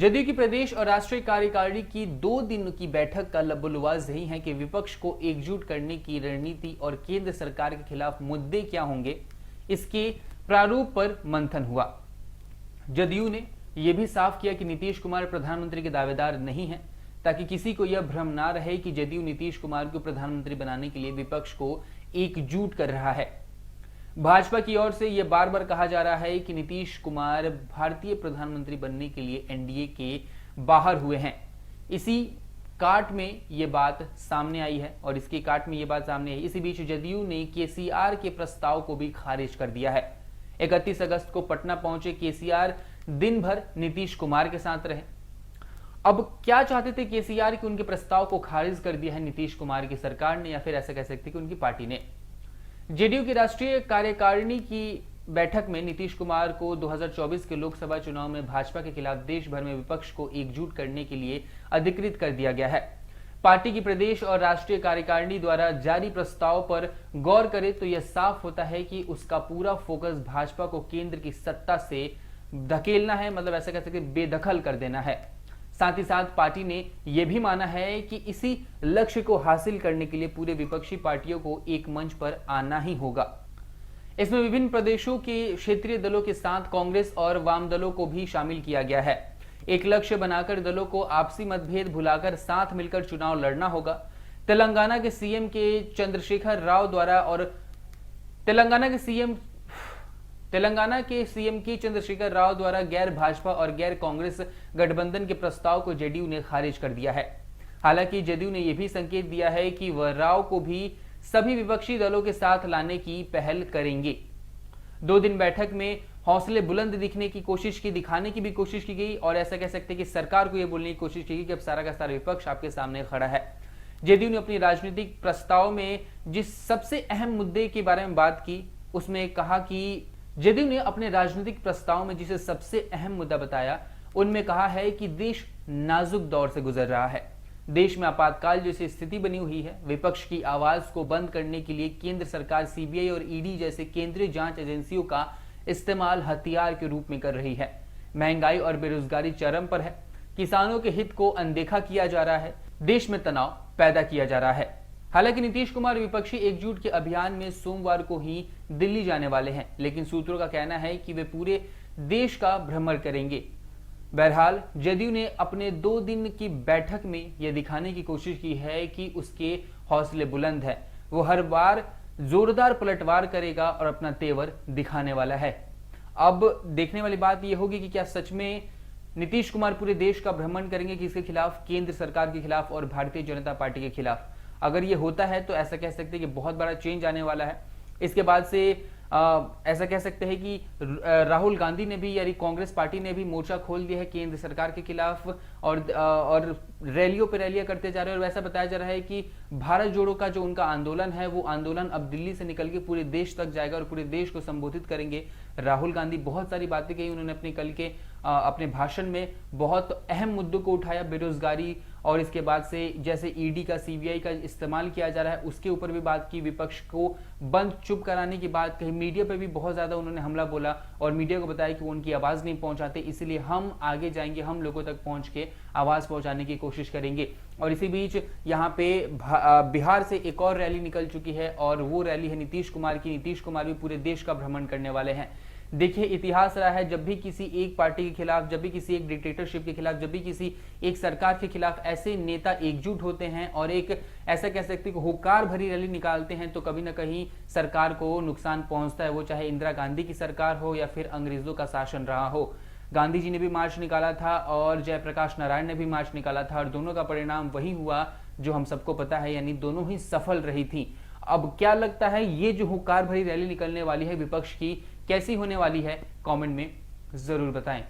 जदयू की प्रदेश और राष्ट्रीय कार्यकारिणी की 2 दिन की बैठक का लबोलुआज यही है कि विपक्ष को एकजुट करने की रणनीति और केंद्र सरकार के खिलाफ मुद्दे क्या होंगे, इसके प्रारूप पर मंथन हुआ। जदयू ने यह भी साफ किया कि नीतीश कुमार प्रधानमंत्री के दावेदार नहीं हैं, ताकि किसी को यह भ्रम ना रहे कि जदयू नीतीश कुमार को प्रधानमंत्री बनाने के लिए विपक्ष को एकजुट कर रहा है। भाजपा की ओर से यह बार बार कहा जा रहा है कि नीतीश कुमार भारतीय प्रधानमंत्री बनने के लिए एनडीए के बाहर हुए हैं। इसी काट में यह बात सामने आई है और इसकी काट में यह बात सामने आई। इसी बीच जदयू ने केसीआर के प्रस्ताव को भी खारिज कर दिया है। 31 अगस्त को पटना पहुंचे केसीआर दिन भर नीतीश कुमार के साथ रहे। अब क्या चाहते थे केसीआर कि उनके प्रस्ताव को खारिज कर दिया है नीतीश कुमार की सरकार ने, या फिर ऐसा कह सकते कि उनकी पार्टी ने। जेडीयू की राष्ट्रीय कार्यकारिणी की बैठक में नीतीश कुमार को 2024 के लोकसभा चुनाव में भाजपा के खिलाफ देश भर में विपक्ष को एकजुट करने के लिए अधिकृत कर दिया गया है। पार्टी की प्रदेश और राष्ट्रीय कार्यकारिणी द्वारा जारी प्रस्ताव पर गौर करें तो यह साफ होता है कि उसका पूरा फोकस भाजपा को केंद्र की सत्ता से धकेलना है, मतलब ऐसा कह सकते बेदखल कर देना है। साथ ही साथ पार्टी ने यह भी माना है कि इसी लक्ष्य को हासिल करने के लिए पूरे विपक्षी पार्टियों को एक मंच पर आना ही होगा। इसमें विभिन्न प्रदेशों के क्षेत्रीय दलों के साथ कांग्रेस और वाम दलों को भी शामिल किया गया है। एक लक्ष्य बनाकर दलों को आपसी मतभेद भुलाकर साथ मिलकर चुनाव लड़ना होगा। तेलंगाना के सीएम के चंद्रशेखर राव द्वारा गैर भाजपा और गैर कांग्रेस गठबंधन के प्रस्ताव को जेडीयू ने खारिज कर दिया है। हालांकि जेडीयू ने यह भी संकेत दिया है कि वह राव को भी सभी विपक्षी दलों के साथ लाने की पहल करेंगे। 2 दिन बैठक में हौसले बुलंद दिखाने की भी कोशिश की गई और ऐसा कह सकते हैं कि सरकार को यह बोलने की कोशिश की गई कि अब सारा का सारा विपक्ष आपके सामने खड़ा है। जेडीयू ने अपनी राजनीतिक प्रस्ताव में जिस सबसे अहम मुद्दे के बारे में बात की, उसमें कहा कि जदयू ने अपने राजनीतिक प्रस्ताव में जिसे सबसे अहम मुद्दा बताया, उनमें कहा है कि देश नाजुक दौर से गुजर रहा है। देश में आपातकाल जैसी स्थिति बनी हुई है। विपक्ष की आवाज को बंद करने के लिए केंद्र सरकार सीबीआई और ईडी जैसे केंद्रीय जांच एजेंसियों का इस्तेमाल हथियार के रूप में कर रही है। महंगाई और बेरोजगारी चरम पर है। किसानों के हित को अनदेखा किया जा रहा है। देश में तनाव पैदा किया जा रहा है। हालांकि नीतीश कुमार विपक्षी एकजुट के अभियान में सोमवार को ही दिल्ली जाने वाले हैं, लेकिन सूत्रों का कहना है कि वे पूरे देश का भ्रमण करेंगे। बहरहाल जदयू ने अपने 2 दिन की बैठक में यह दिखाने की कोशिश की है कि उसके हौसले बुलंद है। वो हर बार जोरदार पलटवार करेगा और अपना तेवर दिखाने वाला है। अब देखने वाली बात यह होगी कि क्या सच में नीतीश कुमार पूरे देश का भ्रमण करेंगे, किसके खिलाफ? केंद्र सरकार के खिलाफ और भारतीय जनता पार्टी के खिलाफ। अगर ये होता है तो ऐसा कह सकते हैं कि बहुत बड़ा चेंज आने वाला है। इसके बाद से ऐसा कह सकते हैं कि राहुल गांधी ने भी, यानी कांग्रेस पार्टी ने भी मोर्चा खोल दिया है केंद्र सरकार के खिलाफ और रैलियों पे रैलियां करते जा रहे हैं। और वैसा बताया जा रहा है कि भारत जोड़ो का जो उनका आंदोलन है, वो आंदोलन अब दिल्ली से निकल के पूरे देश तक जाएगा और पूरे देश को संबोधित करेंगे। राहुल गांधी बहुत सारी बातें कही उन्होंने अपने कल के अपने भाषण में। बहुत अहम मुद्दों को उठाया, बेरोजगारी और इसके बाद से जैसे ईडी का, सीबीआई का इस्तेमाल किया जा रहा है, उसके ऊपर भी बात की। विपक्ष को बंद चुप कराने की बात कही। मीडिया पर भी बहुत ज्यादा उन्होंने हमला बोला और मीडिया को बताया कि वो उनकी आवाज नहीं पहुंचाते, इसलिए हम आगे जाएंगे, हम लोगों तक पहुंच के आवाज पहुंचाने की कोशिश करेंगे। और इसी बीच यहाँ पे बिहार से एक और रैली निकल चुकी है और वो रैली है नीतीश कुमार की। नीतीश कुमार भी पूरे देश का भ्रमण करने वाले हैं। देखिए, इतिहास रहा है, जब भी किसी एक पार्टी के खिलाफ, जब भी किसी एक डिक्टेटरशिप के खिलाफ, जब भी किसी एक सरकार के खिलाफ ऐसे नेता एकजुट होते हैं और एक ऐसा कह सकते हैं कि हुंकार भरी रैली निकालते हैं, तो कभी ना कहीं सरकार को नुकसान पहुंचता है। वो चाहे इंदिरा गांधी की सरकार हो या फिर अंग्रेजों का शासन रहा हो। गांधी जी ने भी मार्च निकाला था और जयप्रकाश नारायण ने भी मार्च निकाला था और दोनों का परिणाम वही हुआ जो हम सबको पता है, यानी दोनों ही सफल रही थी। अब क्या लगता है, ये जो हुंकार भरी रैली निकलने वाली है विपक्ष की, कैसी होने वाली है? कमेंट में जरूर बताएं।